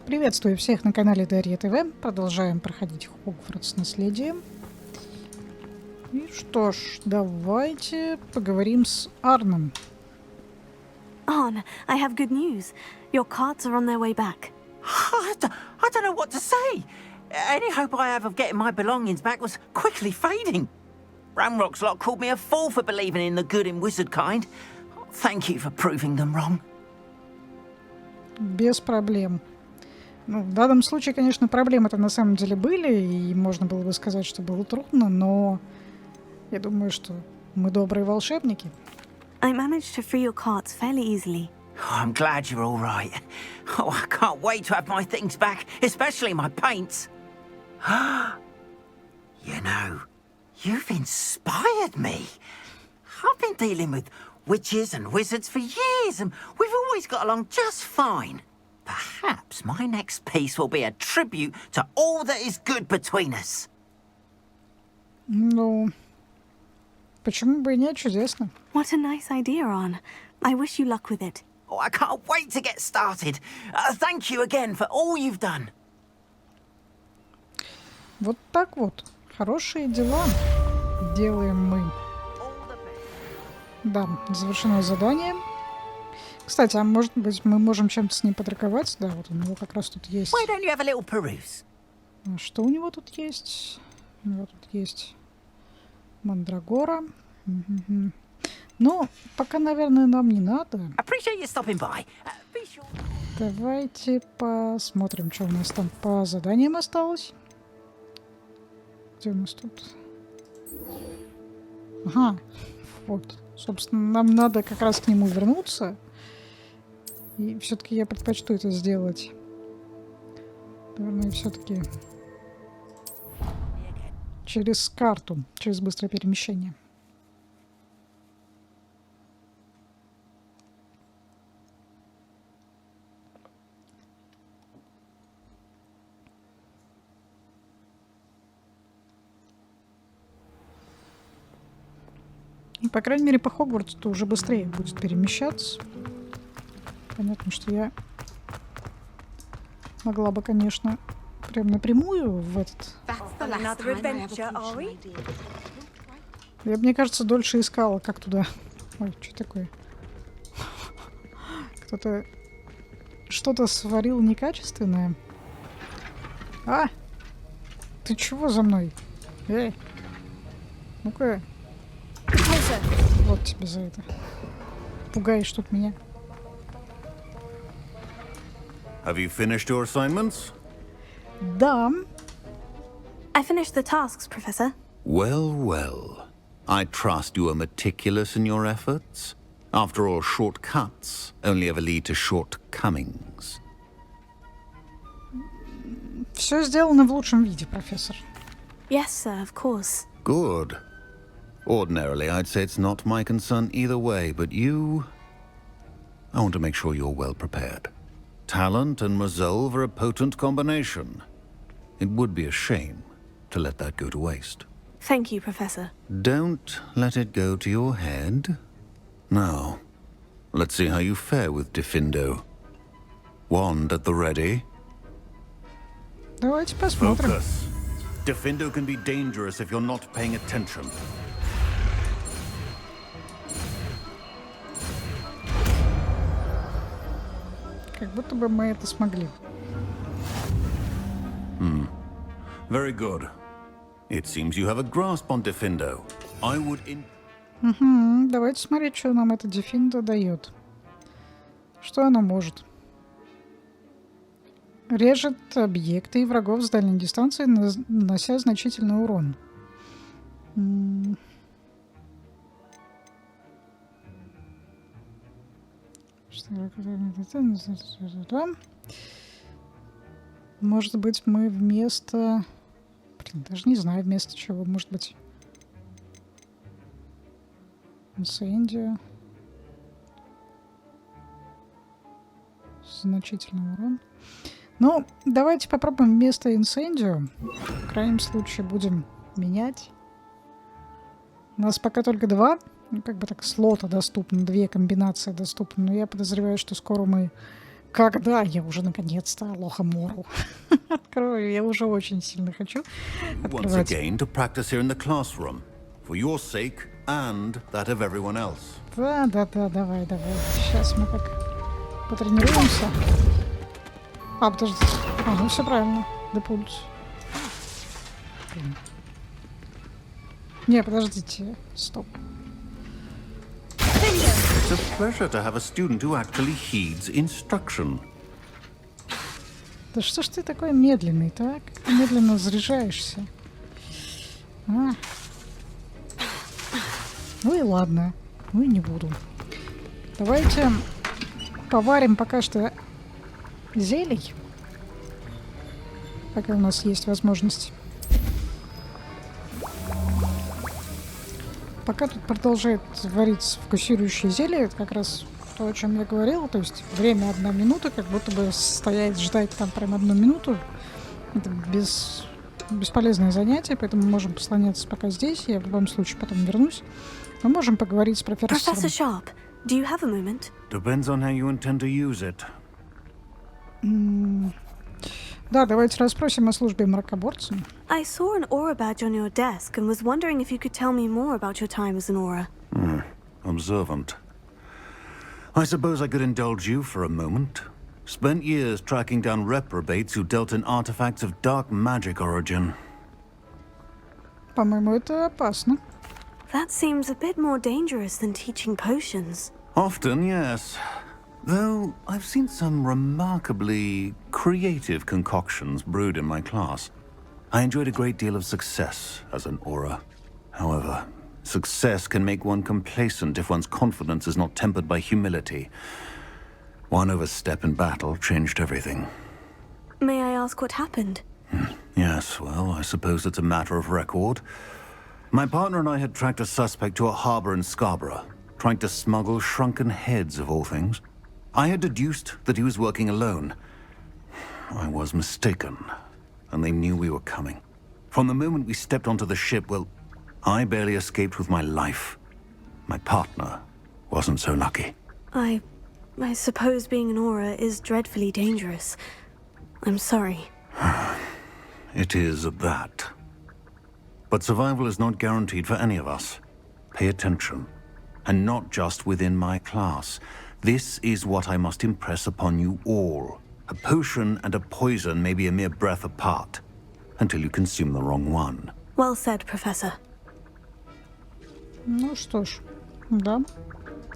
Приветствую всех на канале Дарья ТВ. Продолжаем проходить Хогвартс наследие. И что ж, давайте поговорим с Арном. Arn, I have good news. Your carts are on their way back. I don't know what to say. Any hope I have of getting my belongings back was quickly fading. Ramrock's lot called me a fool for believing in the good in wizard kind. Thank you for proving them wrong. Без проблем. Ну, в данном случае, конечно, проблемы-то на самом деле были, и можно было бы сказать, что было трудно, но я думаю, что мы добрые волшебники. I managed to free your carts fairly easily. Oh, I'm glad you're all right. Oh, I can't wait to have my things back, especially my paints. You know, you've inspired me. I've been dealing with witches and wizards for years, and we've always got along just fine. Perhaps my next piece will be a tribute to all that is good between us. Ну, почему бы и нет, чудесно. What a nice idea, Arn. I wish you luck with it. Oh, I can't wait to get started. Thank you again for all you've done. Вот так вот. Хорошие дела делаем мы. Да, завершено задание. Кстати, а может быть мы можем чем-то с ним подраковать? Да, вот у него как раз тут есть. Why don't you have a little peruse? Что у него тут есть? У него тут есть мандрагора. Угу. Ну, пока, наверное, нам не надо. Appreciate you stopping by. Be sure. Давайте посмотрим, что у нас там по заданиям осталось. Где у нас тут? Ага, вот. Собственно, нам надо как раз к нему вернуться. И все-таки я предпочту это сделать. Наверное, все-таки через карту, через быстрое перемещение. По крайней мере, по Хогвартсу уже быстрее будет перемещаться. Понятно, что я могла бы, конечно, прям напрямую в этот... Я, мне кажется, дольше искала, как туда... Ой, что такое? Кто-то что-то сварил некачественное. А! Ты чего за мной? Эй! Ну-ка. Вот тебе за это. Пугаешь тут меня. Have you finished your assignments? Да. I finished the tasks, Professor. Well, well. I trust you are meticulous in your efforts. After all, shortcuts only ever lead to shortcomings. Все сделано в лучшем виде, профессор. Yes, sir, of course. Good. Ordinarily, I'd say it's not my concern either way, but you... I want to make sure you're well prepared. Talent and resolve are a potent combination. It would be a shame to let that go to waste. Thank you, Professor. Don't let it go to your head. Now, let's see how you fare with Diffindo. Wand at the ready. Давайте посмотрим. Focus. Diffindo can be dangerous if you're not paying attention. Как будто бы мы это смогли. Very good. It seems you have a grasp on Diffindo. I would Давайте смотреть, что нам эта Diffindo дает. Что она может? Режет объекты и врагов с дальней дистанции, нанося значительный урон. Может быть, мы вместо... Блин, даже не знаю, вместо чего. Может быть... Инсендио. Значительный урон. Ну, давайте попробуем вместо инсендио. В крайнем случае будем менять. У нас пока только два. Ну, как бы так, слота доступно. Две комбинации доступны. Но я подозреваю, что скоро мы Когда я уже наконец-то Алоха-Мору открою? Я уже очень сильно хочу Once открывать. again to practice here in the classroom, for your sake and that of everyone else. Да, давай. Сейчас мы так потренируемся. А, подожди. А, ну все правильно. Депульс. Не, подождите. Стоп. It's a pleasure to have a student who actually heeds instruction. Да что ж ты такой медленный, так? Как ты медленно заряжаешься? А. Ну и ладно. Ну и не буду. Давайте поварим пока что зелий. Пока у нас есть возможность. Пока тут продолжает вариться вкусирующее зелье, это как раз то, о чем я говорила. То есть время 1 минута, как будто бы стоять, ждать там прям 1 минуту. Это бесполезное занятие, поэтому мы можем послоняться пока здесь. Я в любом случае потом вернусь. Мы можем поговорить с профессором. Professor Sharp, do you have a moment? Depends on how you intend to use it. Да, давайте расспросим о службе мракоборца. I saw an aura badge on your desk and was wondering if you could tell me more about your time as an aura. Observant. I suppose I could indulge you for a moment. Spent years tracking down reprobates who dealt in artifacts of dark magic origin. По-моему, это опасно. That seems a bit more dangerous than teaching potions. Often, yes. Though I've seen some remarkably creative concoctions brewed in my class. I enjoyed a great deal of success as an aura. However, success can make one complacent if one's confidence is not tempered by humility. One overstep in battle changed everything. May I ask what happened? Yes, well, I suppose it's a matter of record. My partner and I had tracked a suspect to a harbor in Scarborough, trying to smuggle shrunken heads of all things. I had deduced that he was working alone. I was mistaken, and they knew we were coming. From the moment we stepped onto the ship, well, I barely escaped with my life. My partner wasn't so lucky. I suppose being an aura is dreadfully dangerous. I'm sorry. It is that. But survival is not guaranteed for any of us. Pay attention. And not just within my class. This is what I must impress upon you all. A potion and a poison may be a mere breath apart, until you consume the wrong one. Well said, Professor. Ну что ж, да.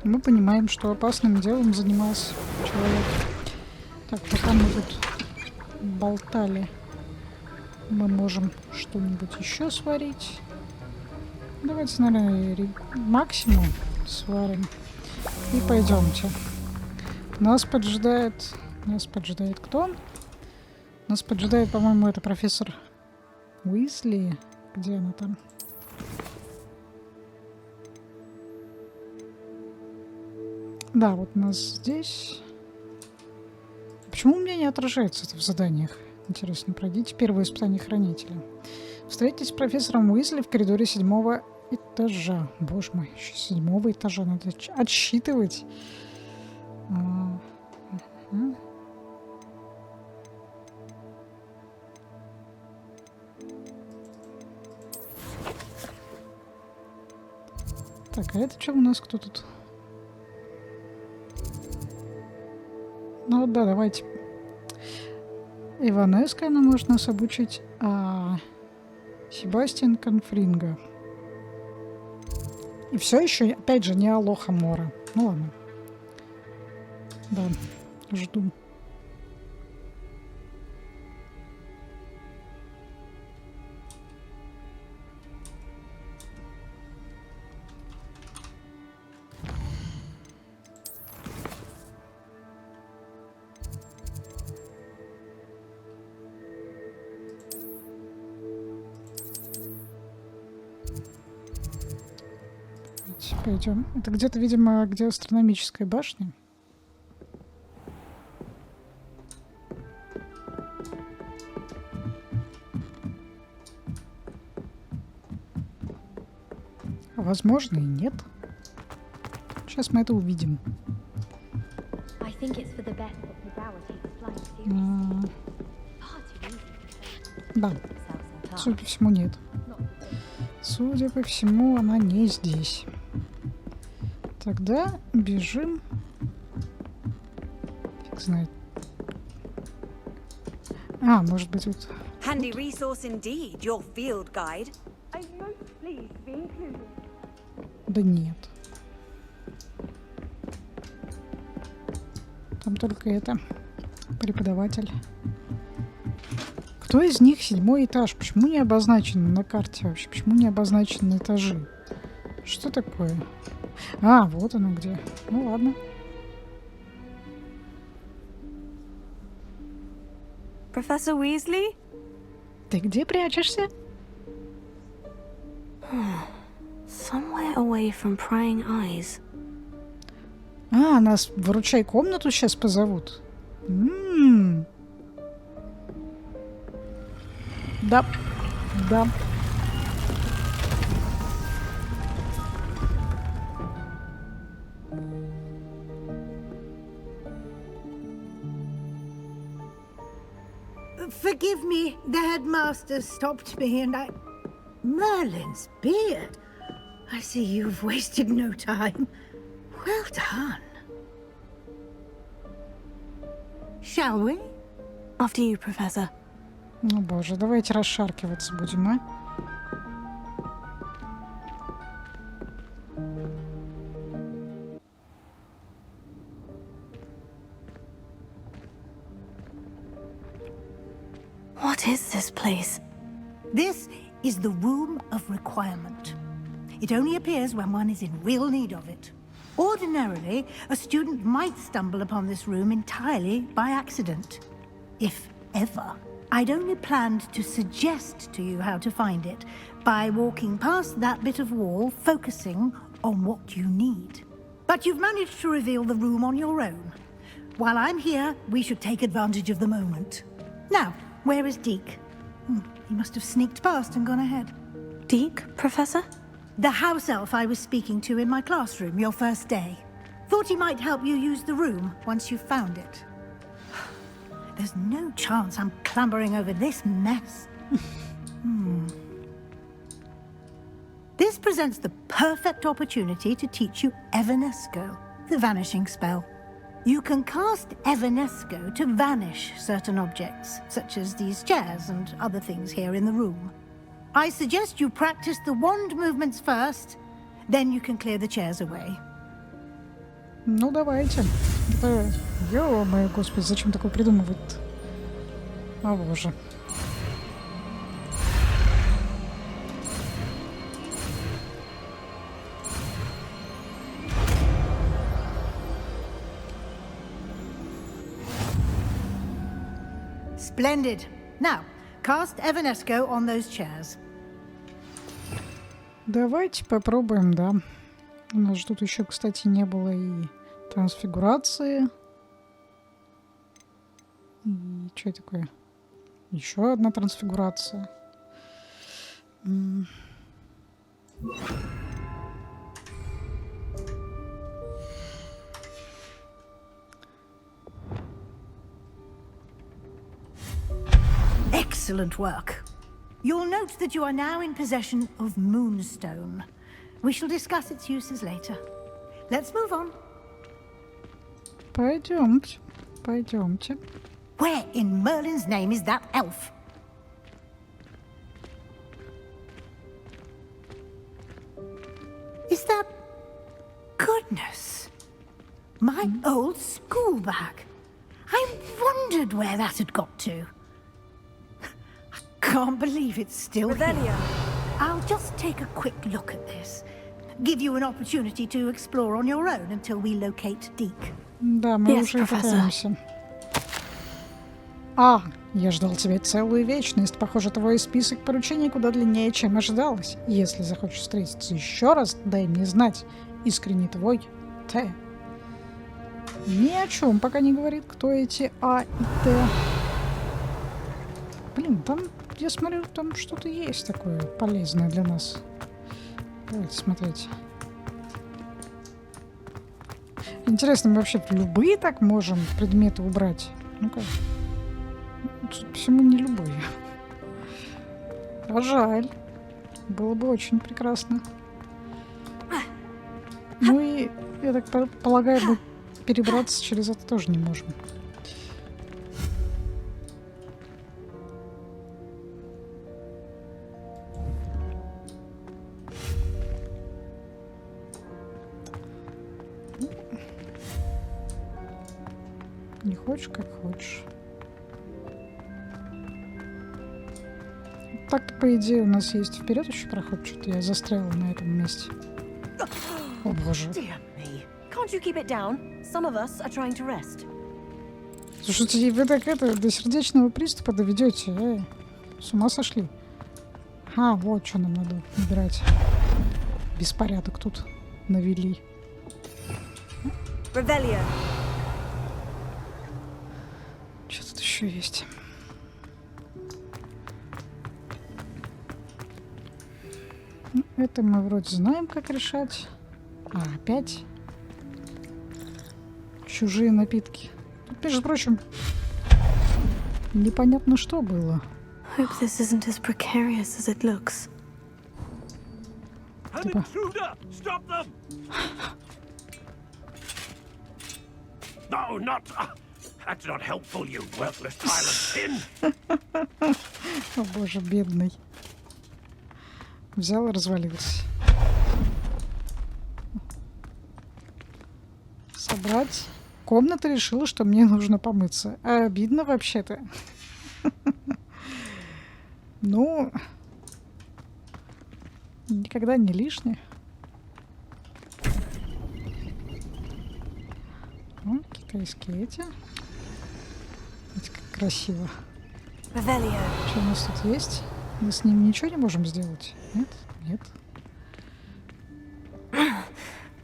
Мы понимаем, что опасным делом занимался человек. Так, пока мы тут болтали, мы можем что-нибудь еще сварить. Давайте, наверное, максимум сварим. И пойдемте. Нас поджидает кто? Нас поджидает, по-моему, это профессор Уизли. Где она там? Да, вот у нас здесь. Почему у меня не отражается это в заданиях? Интересно, пройдите первое испытание хранителя. Встретитесь с профессором Уизли в коридоре 7-го этажа. Боже мой, еще 7-го этажа надо отсчитывать. Так, а это что у нас, кто тут? Ну вот да, давайте. Иванеска она может нас обучить, а Себастьян Конфринга. И все еще, опять же, не Алоха-Мора. Ну ладно. Да, жду. Пойдем. Это где-то, видимо, где астрономическая башня. Возможно, и нет. Сейчас мы это увидим. I think it's for the best of the Да. Судя по всему, нет. Судя по всему, она не здесь. Тогда бежим. Фиг знает. А, может быть, вот... Handy resource indeed, your field guide. I'm most pleased to be included. Да нет. Там только это. Преподаватель. Кто из них 7-й этаж? Почему не обозначено на карте вообще? Почему не обозначены этажи? Что такое? А, вот оно где. Ну ладно. Professor Weasley? Ты где прячешься? Somewhere away from prying eyes. А, нас в Выручай-комнату сейчас позовут. Да. Да. Forgive me, the headmaster stopped me and I... Merlin's beard. I see you've wasted no time. Well done. Shall we? After you, Professor. Ну, боже, давайте расшаркиваться будем, а? What is this place? This is the Room of Requirement. It only appears when one is in real need of it. Ordinarily, a student might stumble upon this room entirely by accident. If ever. I'd only planned to suggest to you how to find it by walking past that bit of wall, focusing on what you need. But you've managed to reveal the room on your own. While I'm here, we should take advantage of the moment. Now, where is Deke? He must have sneaked past and gone ahead. Deke, Professor? The house elf I was speaking to in my classroom your first day. Thought he might help you use the room once you've found it. There's no chance I'm clambering over this mess. This presents the perfect opportunity to teach you Evanesco, the vanishing spell. You can cast Evanesco to vanish certain objects, such as these chairs and other things here in the room. I suggest you practice the wand movements first, then you can clear the chairs away. Ну, давайте. Да, ё-моё, господи, зачем такое придумывать-то? О, боже. Splendid. Now, cast Evanesco on those chairs. Давайте попробуем, да. У нас же тут еще, кстати, не было и трансфигурации. И что это такое? Еще одна трансфигурация. Excellent work. You'll note that you are now in possession of Moonstone. We shall discuss its uses later. Let's move on. Пойдемте, пойдемте. Where in Merlin's name is that elf? Is that... Goodness. My old school bag. I wondered where that had got to. I can't believe it's still here. Revelio. I'll just take a quick look at this. Give you an opportunity to explore on your own until we locate Deke. Да, мы Yes, уже Professor. пытаемся. А, я ждал тебя целую вечность. Похоже, твой список поручений куда длиннее, чем ожидалось. Если захочешь встретиться еще раз, дай мне знать. Искренне твой, Т. Ни о чем пока не говорит, кто эти А и Т. Блин, там, я смотрю, там что-то есть такое полезное для нас. Давайте смотреть. Интересно, мы вообще любые так можем предметы убрать? Ну-ка. Судя по всему, не любые. А жаль. Было бы очень прекрасно. Ну и, я так полагаю, мы перебраться через это тоже не можем. Не хочешь, как хочешь. Так-то, по идее, у нас есть вперед еще проход. Что-то я застряла на этом месте. О боже. Dear me. Can't you keep it down? Some of us are trying to rest. Слушайте, вы так это до сердечного приступа доведете. С ума сошли. А, вот что нам надо убирать. Беспорядок тут навели. Revelio. Что тут еще есть? Ну, это мы вроде знаем, как решать. А, опять чужие напитки. Тут, между прочим, непонятно, что было. Hope this isn't as precarious as it looks. An Типа. intruder! Stop them! No, not. That's not helpful, you worthless pile of tin. О боже, бедный. Взял и развалился. Собрать. Комната решила, что мне нужно помыться. А обидно вообще-то. Ну, никогда не лишнее. О, китайские эти. Видите, как красиво. Revelio. Что у нас тут есть? Мы с ним ничего не можем сделать? Нет? Нет.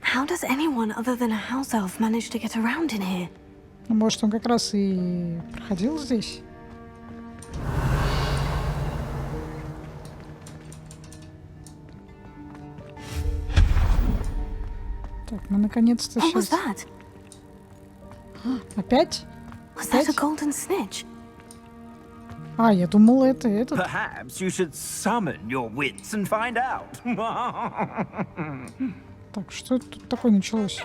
How does anyone other than a house elf manage to get around in here? Ну, может, он как раз и проходил здесь? Так, мы наконец-то What was сейчас... that? Опять? Was that a Опять? golden snitch? А, я думала, это этот. Perhaps you should summon your wits and find out. Так, что это тут такое началось?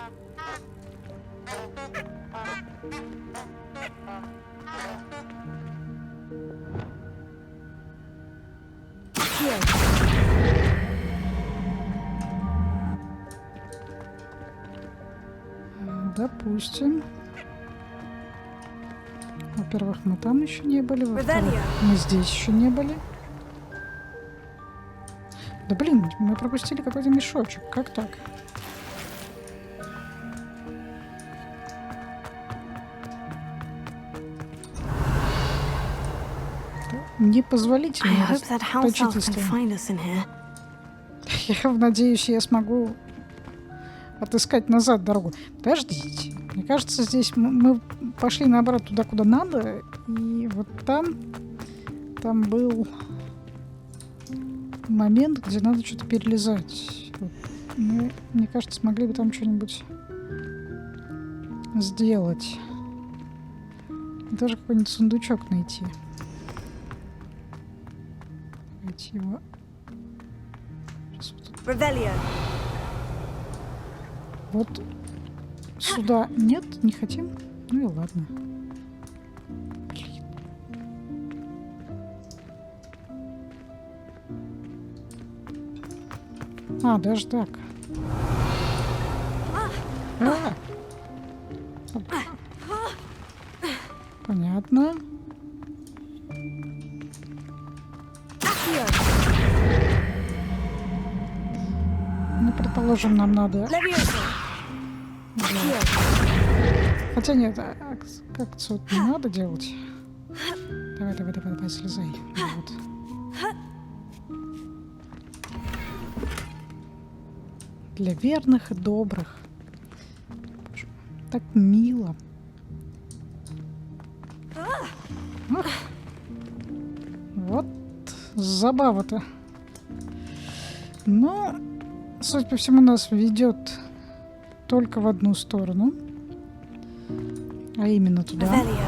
Допустим. Во-первых, мы там еще не были. Во-вторых, мы здесь еще не были. Да блин, мы пропустили какой-то мешочек. Как так? Непозволительно I hope that house elf can расточительство. find us in here. Я надеюсь, я смогу отыскать назад дорогу. Подождите. Мне кажется, здесь мы пошли наоборот туда, куда надо. И вот там был момент, где надо что-то перелезать. Вот. Мы, мне кажется, смогли бы там что-нибудь сделать. Даже какой-нибудь сундучок найти. Давайте его... Revelio. Вот сюда нет, не хотим. Ну и ладно. Блин. А, даже так. А! Понятно. Ну, предположим, нам надо... Хотя нет, как-то вот не надо делать. Давай, слезай. Вот. Для верных и добрых. Так мило. Ах. Вот забава-то. Но, судя по всему, нас ведет только в одну сторону. А именно туда. Revelio.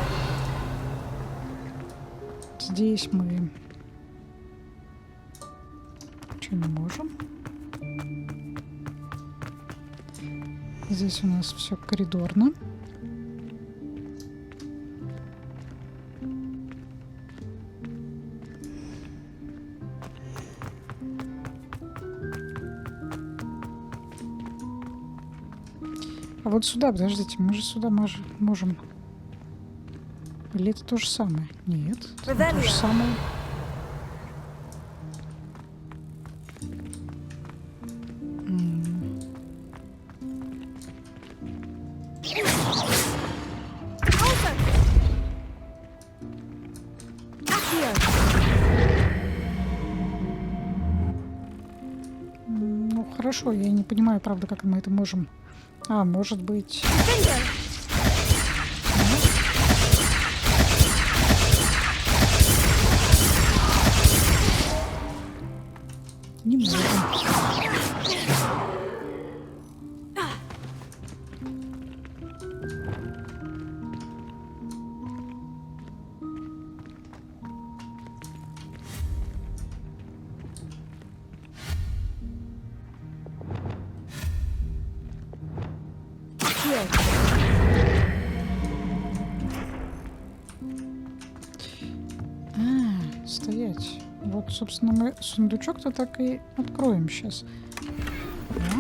Здесь мы что не можем. Здесь у нас все коридорно. А вот сюда, подождите, мы же сюда можем. Или это то же самое? Нет, это не то же самое. Ну, хорошо, я не понимаю, правда, как мы это можем. А, может быть... Не можем. Стоять. Вот, собственно, мы сундучок-то так и откроем сейчас. Да.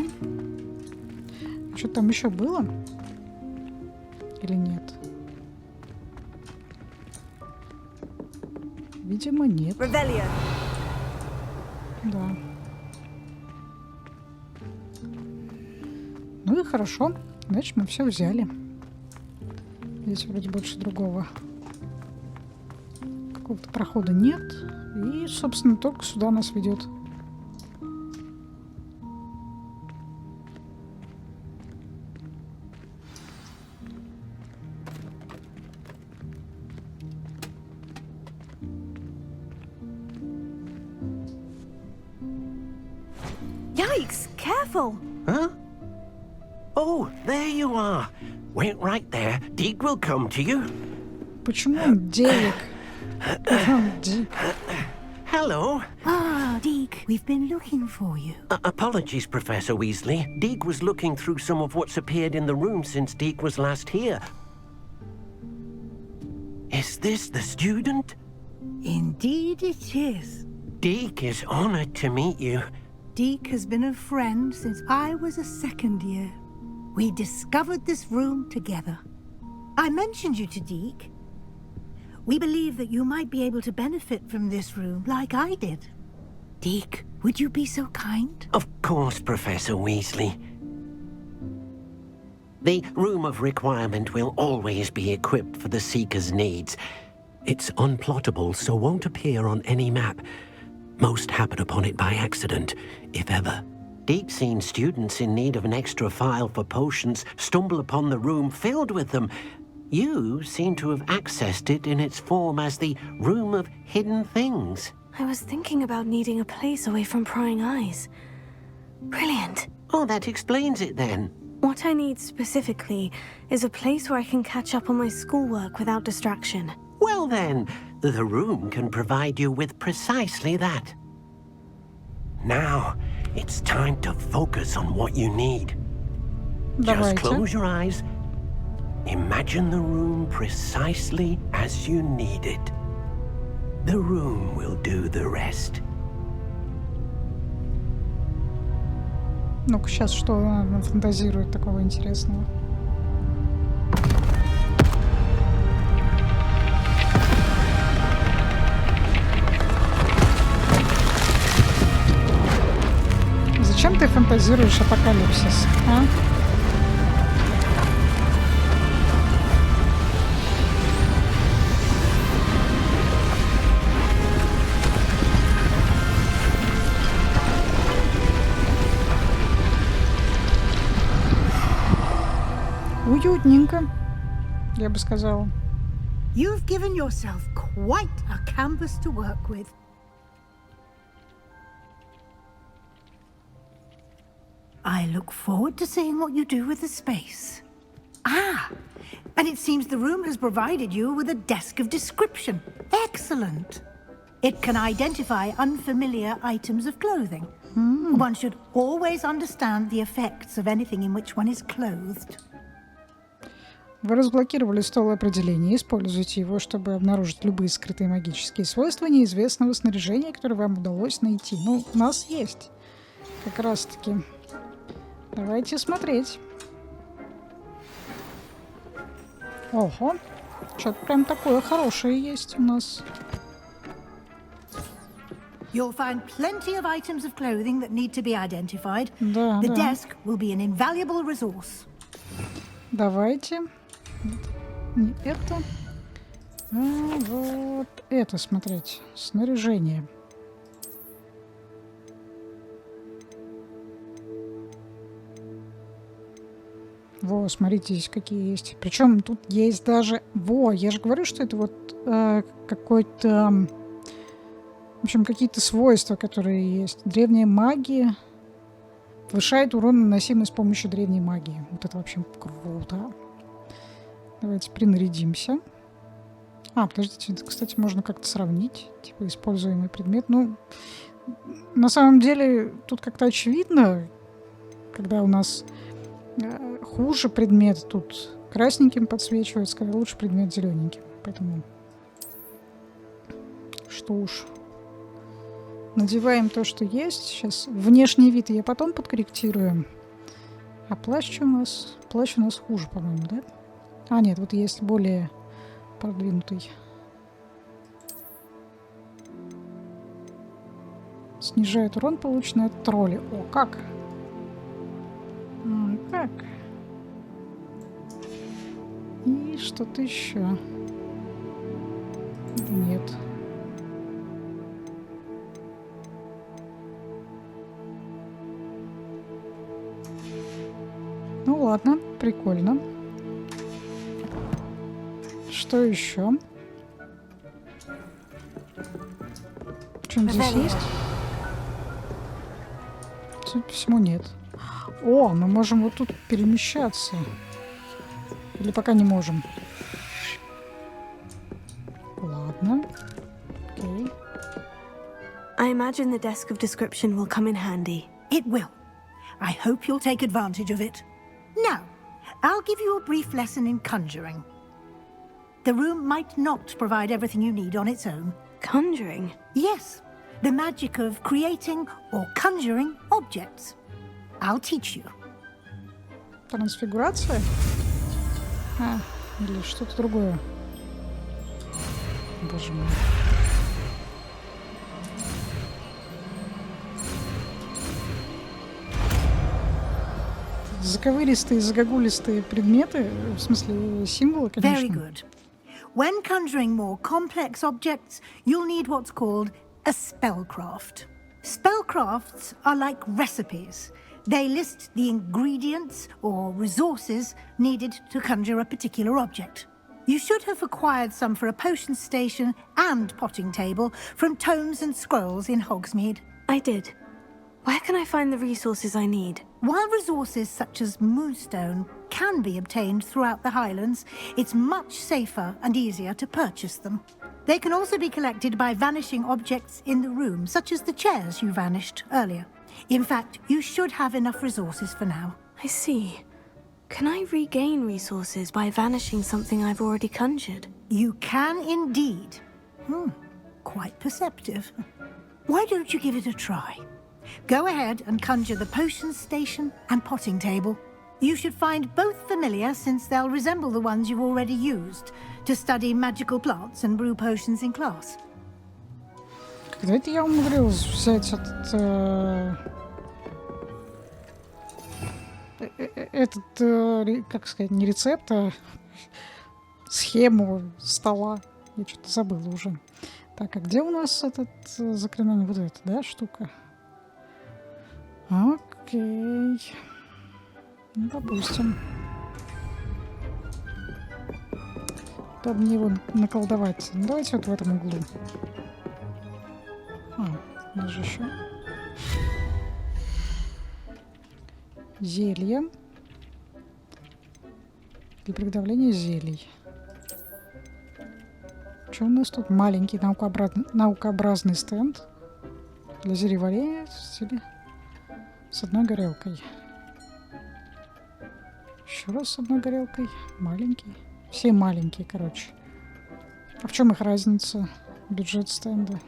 Что там еще было? Или нет? Видимо, нет. Revelio. Да. Ну и хорошо. Значит, мы все взяли. Здесь вроде больше другого какого-то прохода нет. И, собственно, только сюда нас ведет. Yikes! Careful! Huh? Oh, there you are. Wait right there. Deke will come to you. Почему он Девик? Hello. Ah, Deke, we've been looking for you. Apologies, Professor Weasley. Deke was looking through some of what's appeared in the room since Deke was last here. Is this the student? Indeed it is. Deke is honored to meet you. Deke has been a friend since I was a second year. We discovered this room together. I mentioned you to Deke. We believe that you might be able to benefit from this room like I did. Deke, would you be so kind? Of course, Professor Weasley. The Room of Requirement will always be equipped for the Seeker's needs. It's unplottable, so won't appear on any map. Most happen upon it by accident, if ever. Deke's seen students in need of an extra file for potions stumble upon the room filled with them. You seem to have accessed it in its form as the Room of Hidden Things. I was thinking about needing a place away from prying eyes. Brilliant. Oh, that explains it then. What I need specifically is a place where I can catch up on my schoolwork without distraction. Well then, the room can provide you with precisely that. Now, it's time to focus on what you need. Just close your eyes. Imagine the room precisely as you need it. The room will do the rest. Ну-ка, сейчас что она фантазирует такого интересного? Зачем ты фантазируешь апокалипсис, а? Уютненько, я бы сказала. You've given yourself quite a canvas to work with. I look forward to seeing what you do with the space. Ah, And it seems the room has provided you with a desk of description. Excellent. It can identify unfamiliar items of clothing. One should always understand the effects of anything in which one is clothed. Вы разблокировали стол определений. Используйте его, чтобы обнаружить любые скрытые магические свойства неизвестного снаряжения, которое вам удалось найти. Ну, у нас есть. Как раз-таки. Давайте смотреть. Ого. Что-то прям такое хорошее есть у нас. You'll find plenty of items of clothing that need to be identified. Да, The да. desk will be an invaluable resource. Давайте. Не это. А вот это смотреть. Снаряжение. Во, смотрите, здесь какие есть. Причем тут есть даже... Во, я же говорю, что это вот какой-то... В общем, какие-то свойства, которые есть. Древняя магия повышает урон, наносимый с помощью древней магии. Вот это вообще круто. Давайте принарядимся. Подождите, это, кстати, можно как-то сравнить. Типа используемый предмет. Ну, на самом деле, тут как-то очевидно, когда у нас хуже предмет, тут красненьким подсвечивается, когда лучше предмет зелененьким. Поэтому что уж. Надеваем то, что есть. Сейчас внешний вид я потом подкорректирую. А плащ у нас хуже, по-моему, да? Нет, вот есть более продвинутый. Снижает урон, полученный от тролля. О, как? Как? И что-то еще. Нет. Ну ладно, прикольно. Что еще? Что-нибудь здесь есть? Судя по всему, нет. О, мы можем вот тут перемещаться. Или пока не можем? Ладно. Окей. I imagine the desk of description will come in handy. It will. I hope you'll take advantage of it. Now, I'll give you a brief lesson in conjuring. The room might not provide everything you need on its own. Conjuring? Yes, the magic of creating or conjuring objects. I'll teach you. Трансфигурация? Или что-то другое? Боже мой. Заковыристые, загогулистые предметы, в смысле символы, конечно. Very good. When conjuring more complex objects, you'll need what's called a spellcraft. Spellcrafts are like recipes. They list the ingredients or resources needed to conjure a particular object. You should have acquired some for a potion station and potting table from tomes and scrolls in Hogsmeade. I did. Where can I find the resources I need? While resources such as moonstone can be obtained throughout the Highlands, it's much safer and easier to purchase them. They can also be collected by vanishing objects in the room, such as the chairs you vanished earlier. In fact, you should have enough resources for now. I see. Can I regain resources by vanishing something I've already conjured? You can indeed. Quite perceptive. Why don't you give it a try? Go ahead and conjure the potion station and potting table. You should find both familiar, since they'll resemble the ones you've already used to study magical plants and brew potions in class. Когда это я умудрилась взять как сказать, не рецепт, а схему стола. Я что-то забыла уже. Так, а где у нас этот заклинание? Вот эта, да, штука? Окей. Ну, допустим. Чтобы мне его наколдовать. Ну, давайте вот в этом углу. Даже еще. Зелье. для приготовления зелий. Что у нас тут? Маленький наукообразный стенд для зелеварения с одной горелкой. Еще раз с одной горелкой. Маленький. Все маленькие, короче. А в чем их разница? Бюджет стенда.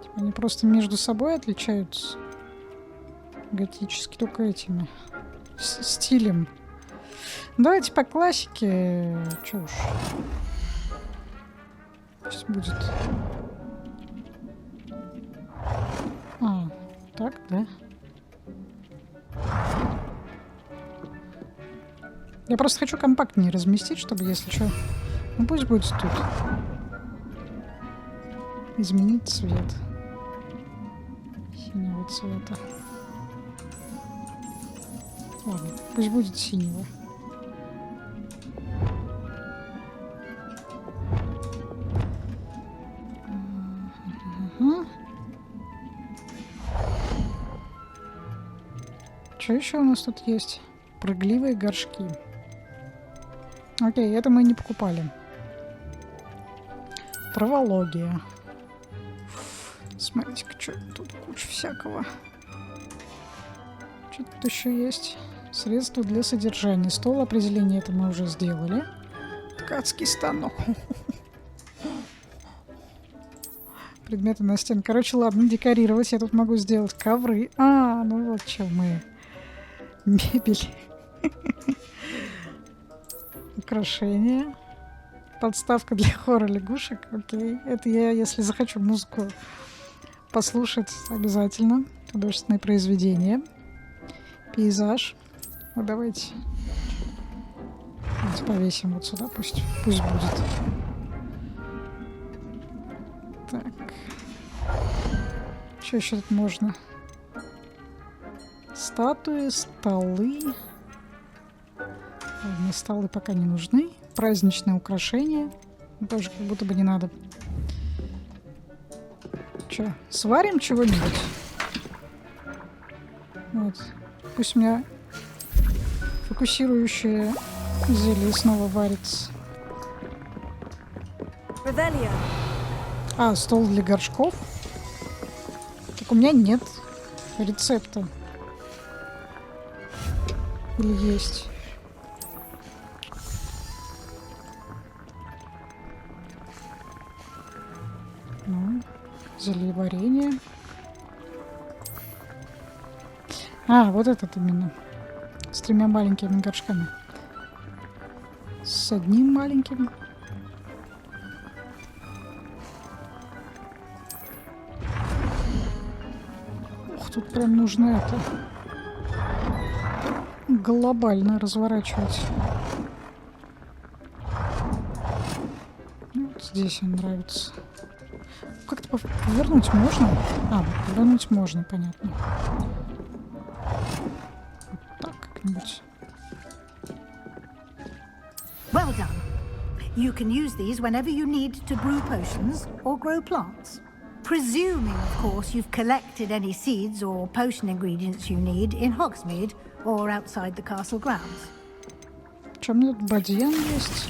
Типа они просто между собой отличаются. Готически только этими. Стилем. Давайте по классике. Чё уж. Пусть будет. А, так, да. Я просто хочу компактнее разместить, чтобы, если что... Ну, пусть будет тут. Изменить цвет. Синего цвета. Ладно, пусть будет синего. Что еще у нас тут есть? Прыгливые горшки. Окей, это мы не покупали. Травология. Смотрите-ка, что тут куча всякого. Что тут еще есть? Средства для содержания. Стол определения, это мы уже сделали. Ткацкий станок. Предметы на стене. Короче, ладно, декорировать я тут могу сделать ковры. А, ну вот что мы. Мебель. Украшения. Подставка для хора лягушек. Окей. Это я, если захочу музыку послушать, обязательно. Художественные произведения. Пейзаж. Вот давайте повесим вот сюда. Пусть будет. Так. Что еще тут можно? Статуи, столы. Ладно, столы пока не нужны. Праздничные украшения. Тоже как будто бы не надо. Че, сварим чего-нибудь? Вот. Пусть у меня фокусирующее зелье снова варится. А, стол для горшков? Так у меня нет рецепта. Или есть? Ну, зельеварение. А, вот этот именно. С 3 маленькими горшками. С одним маленьким. Ух, тут прям нужно это... глобально разворачивать. Вот здесь он нравится. Как-то повернуть можно? А, повернуть можно, понятно. Вот так как-нибудь. Well done. You can use these whenever you need to brew potions or grow plants. Presuming, of course, you've collected any seeds or potion ingredients you need in Hogsmeade or outside the castle grounds. Что у меня тут бадьян есть?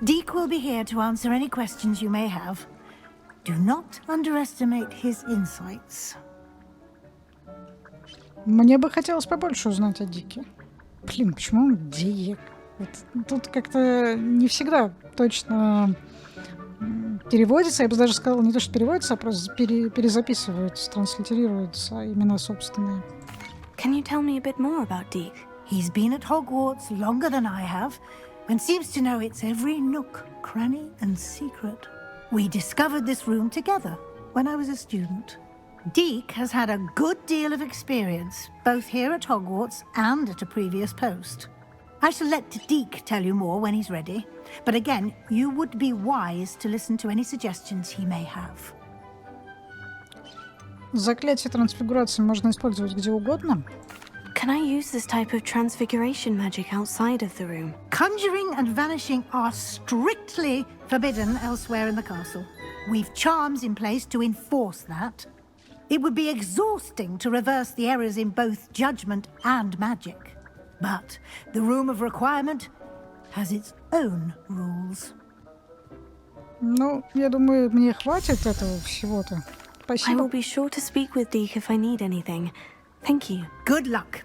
Deek will be here to answer any questions you may have. Do not underestimate his insights. Мне бы хотелось побольше узнать о Дике. Блин, почему он Дик? Вот, тут как-то не всегда точно переводится. Я бы даже сказала, не то, что переводится, а просто перезаписываются, транслитерируются имена собственные. Can you tell me a bit more about Deek? He's been at Hogwarts longer than I have, and seems to know its every nook, cranny, and secret. We discovered this room together when I was a student. Deek has had a good deal of experience, both here at Hogwarts and at a previous post. I shall let Deek tell you more when he's ready, but again, you would be wise to listen to any suggestions he may have. Заклятие трансфигурации можно использовать где угодно. Can I use this type of transfiguration magic outside of the room? Conjuring and vanishing are strictly forbidden elsewhere in the castle. We've charms in place to enforce that. It would be exhausting to reverse the errors in both judgment and magic. But the Room of Requirement has its own rules. Ну, я думаю, мне хватит этого всего-то. I Спасибо. will be sure to speak with Deke if I need anything. Thank you. Good luck.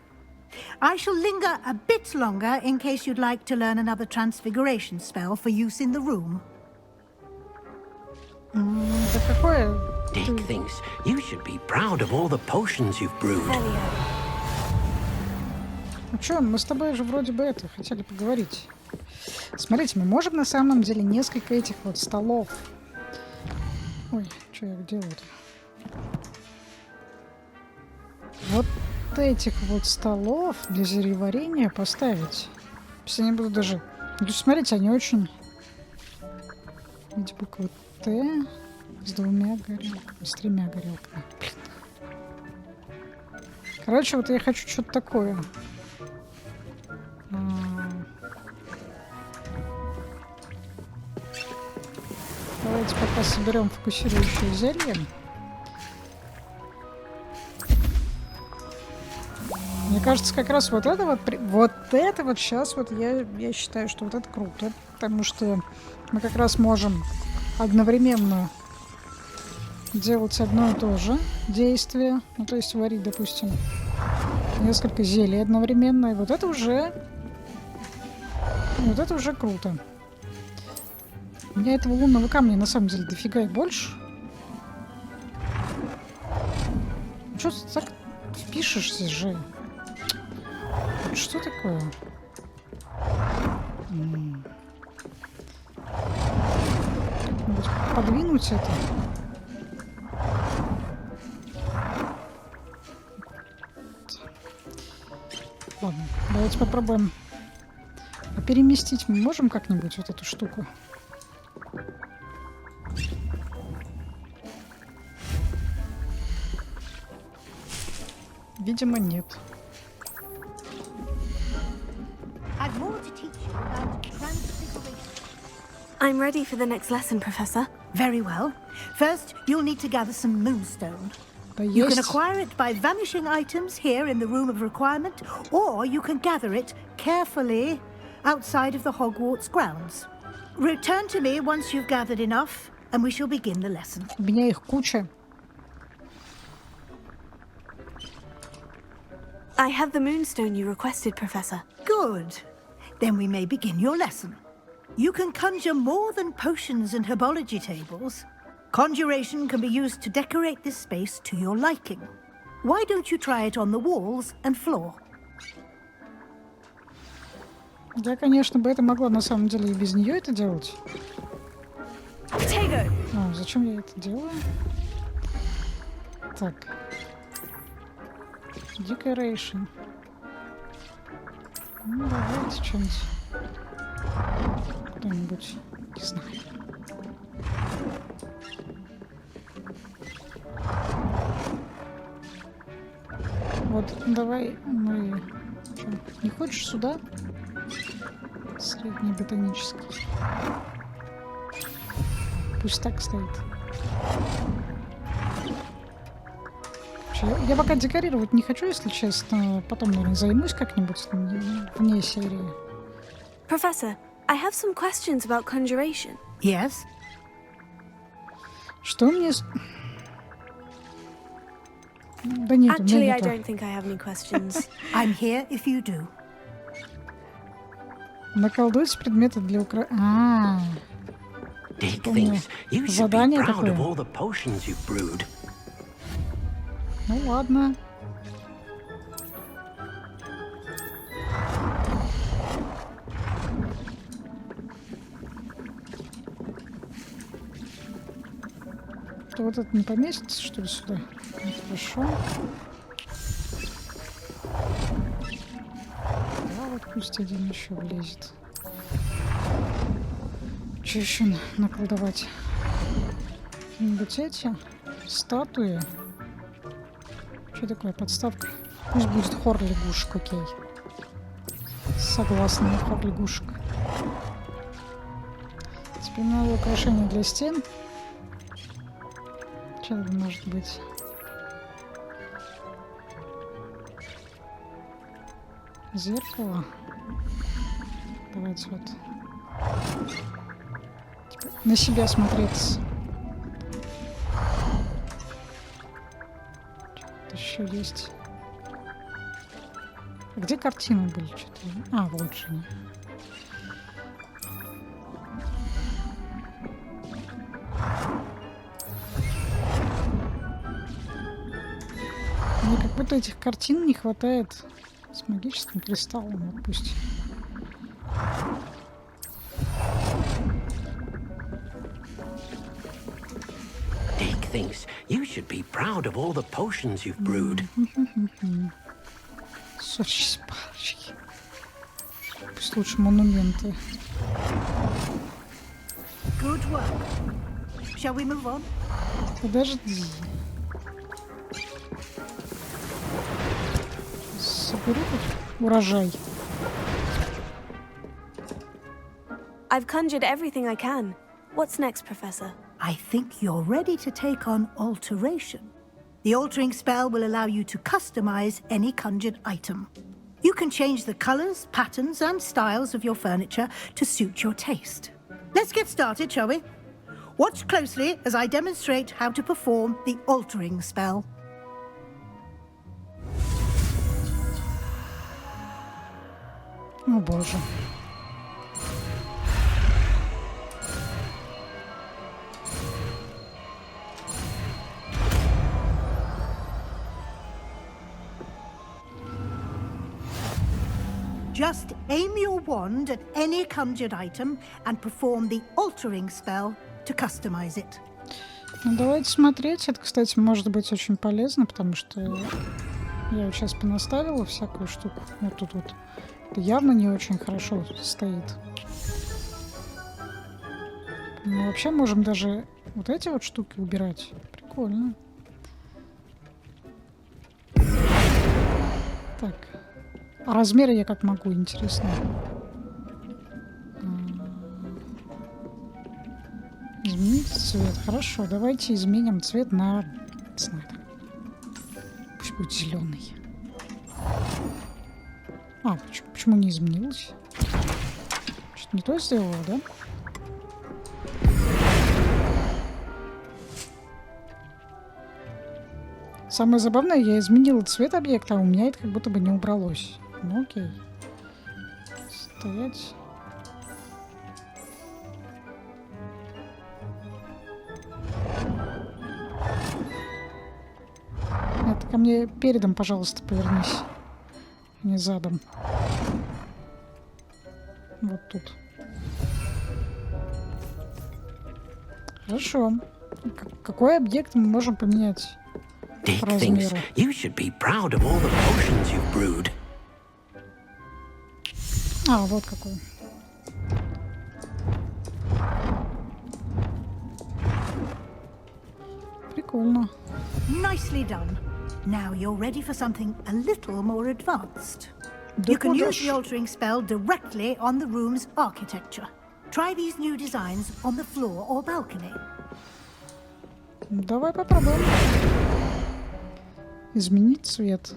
I shall linger a bit longer in case you'd like to learn another transfiguration spell for use in the room. Да какое? Dick thinks you should be proud of all the potions you've brewed. Ну чё, мы с тобой же вроде бы хотели поговорить. Смотрите, мы можем на самом деле несколько этих вот столов. Ой, что я делаю-то? Вот этих вот столов для зельеварения поставить. Если они будут даже... Ну, смотрите, они очень... Видите, буква Т с двумя горелками, с тремя горелками. Короче, вот я хочу что-то такое. Давайте пока соберем фокусирующее зелье. Мне кажется, как раз вот это вот сейчас вот я считаю, что вот это круто, потому что мы как раз можем одновременно делать одно и то же действие, ну то есть варить, допустим, несколько зелий одновременно, и вот это уже круто. У меня этого лунного камня на самом деле дофига и больше. Чё ты так впишешься же? Что такое? Как-нибудь подвинуть это? Ладно, давайте попробуем. А переместить мы можем как-нибудь вот эту штуку? Видимо, нет. I'm ready for the next lesson, Professor. Very well. First, you'll need to gather some moonstone. Да You can есть. acquire it by vanishing items here in the Room of Requirement, or you can gather it carefully outside of the Hogwarts grounds. Return to me once you've gathered enough, and we shall begin the lesson. У меня их куча. I have the moonstone you requested, Professor. Good. Then we may begin your lesson. You can conjure more than potions and herbology tables. Conjuration can be used to decorate this space to your liking. Why don't you try it on the walls and floor? Я, конечно, бы это могла на самом деле и без нее это делать. Potato! А, зачем я это делаю? Так. Decoration. Ну, давайте что-нибудь. Куда-нибудь. Не знаю. Вот, давай мы... Чё, не хочешь сюда? Средний ботанический. Пусть так стоит. Я пока декорировать не хочу, если честно. Потом, наверное, займусь как-нибудь вне серии. Professor, I have some questions about conjuration. Yes? Что мне... Да нет, у Actually, меня I нету. don't think I have any questions. I'm here if you do. Наколдуйте предметы для Dick Что мне? thinks you should be Задание proud of такое? all the potions you've brewed. Ну ладно. То вот это не поместится, что ли, сюда? Ну, хорошо. Да, вот пусть один еще влезет. Что еще наколдовать? Какие-нибудь эти статуи. Что такое подставка? Пусть будет хор лягушек, окей. Согласна, хор лягушек. Теперь надо украшение для стен. Что это может быть? зеркало. Давайте вот типа, на себя смотреться. Что-то еще есть. А где картины были? Что-то... А, вот же они. Мне как будто этих картин не хватает с магическим кристаллом. Вот пусть. Dick thinks you should be proud of all the potions you've brewed. Сочись палочки. Пусть лучше монументы. Good work. Shall we move on? Подожди. Соберу тут урожай. I've conjured everything I can. What's next, Professor? I think you're ready to take on alteration. The altering spell will allow you to customize any conjured item. You can change the colors, patterns, and styles of your furniture to suit your taste. Let's get started, shall we? Watch closely as I demonstrate how to perform the altering spell. О боже. Just aim your wand at any conjured item and perform the altering spell to customize it. Ну, давайте смотреть. Это, кстати, может быть очень полезно, потому что я вот сейчас понаставила всякую штуку. Вот тут вот. Это явно не очень хорошо стоит. Мы вообще можем даже вот эти вот штуки убирать. Прикольно. Так. А размеры я как могу, интересно. Изменить цвет. Хорошо, давайте изменим цвет на... Не знаю, пусть будет зеленый. А, почему не изменилось? Что-то не то сделала, да? Самое забавное, я изменила цвет объекта, а у меня это как будто бы не убралось. Ну окей. Стоять. Это ко мне передом, пожалуйста, повернись. Не задом. Вот тут. Хорошо. Какой объект мы можем поменять? Dick thinks you should be proud of all the potions you've brewed. А, вот какой. Прикольно. Nicely done. Now you're ready for something a little more advanced. You can use the altering spell directly on the room's architecture. Try these new designs on the floor or balcony. Давай попробуем. Изменить цвет.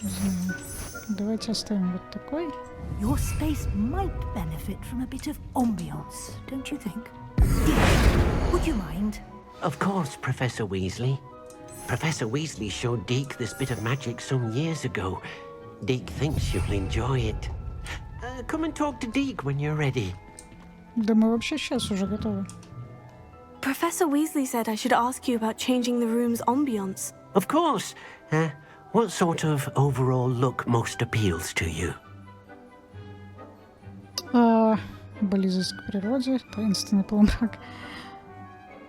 Не знаю. Давайте оставим вот такой. Your space might benefit from a bit of ambiance, don't you think? Would you mind? Of course, Professor Weasley. Professor Weasley showed Deke this bit of magic some years ago. Deke thinks you'll enjoy it. Come and talk to Deke when you're ready. Да мы вообще сейчас уже готовы. Professor Weasley said I should ask you about changing the room's ambience. Of course. What sort of overall look most appeals to you? Близость к природе, таинственный полумрак.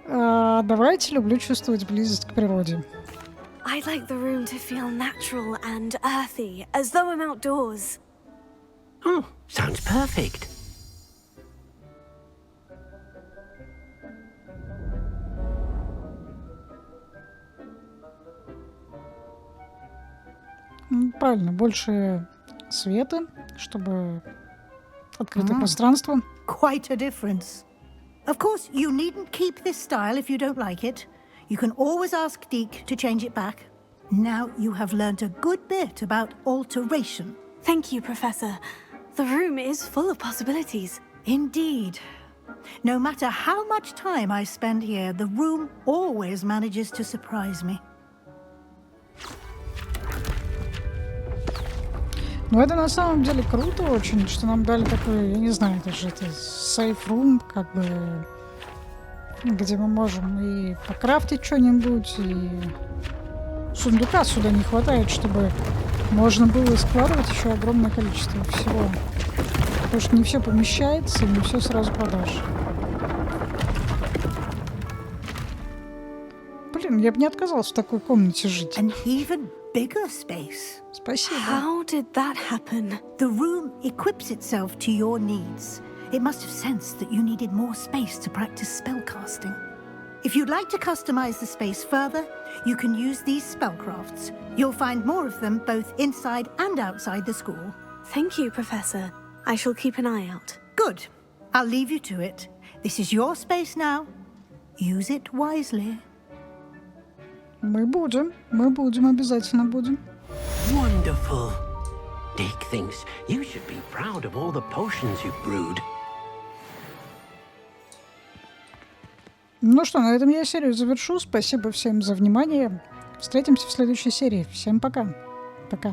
Давайте, люблю чувствовать близость к природе. I'd like the room to feel natural and earthy, as though I'm outdoors. Oh, sounds perfect. Правильно, больше света, чтобы открытое пространство. Quite a difference. Of course, you needn't keep this style if you don't like it. You can always ask Deke to change it back. Now you have learnt a good bit about alteration. Thank you, Professor. The room is full of possibilities. Indeed. No matter how much time I spend here, the room always manages to surprise me. Ну, это на самом деле круто очень, что нам дали такой, я не знаю, даже это safe room, как бы, где мы можем и покрафтить что-нибудь, и сундука сюда не хватает, чтобы можно было складывать еще огромное количество всего. Потому что не все помещается, и не все сразу подашь. Блин, я бы не отказался в такой комнате жить. An even bigger space. Спасибо. How did that happen? The room equips itself to your needs. It must have sensed that you needed more space to practice spellcasting. If you'd like to customize the space further, you can use these spellcrafts. You'll find more of them both inside and outside the school. Thank you, Professor. I shall keep an eye out. Good. I'll leave you to it. This is your space now. Use it wisely. Мы будем, обязательно будем. Wonderful. Dick thinks you should be proud of all the potions you've brewed. Ну что, на этом я серию завершу. Спасибо всем за внимание. Встретимся в следующей серии. Всем пока. Пока.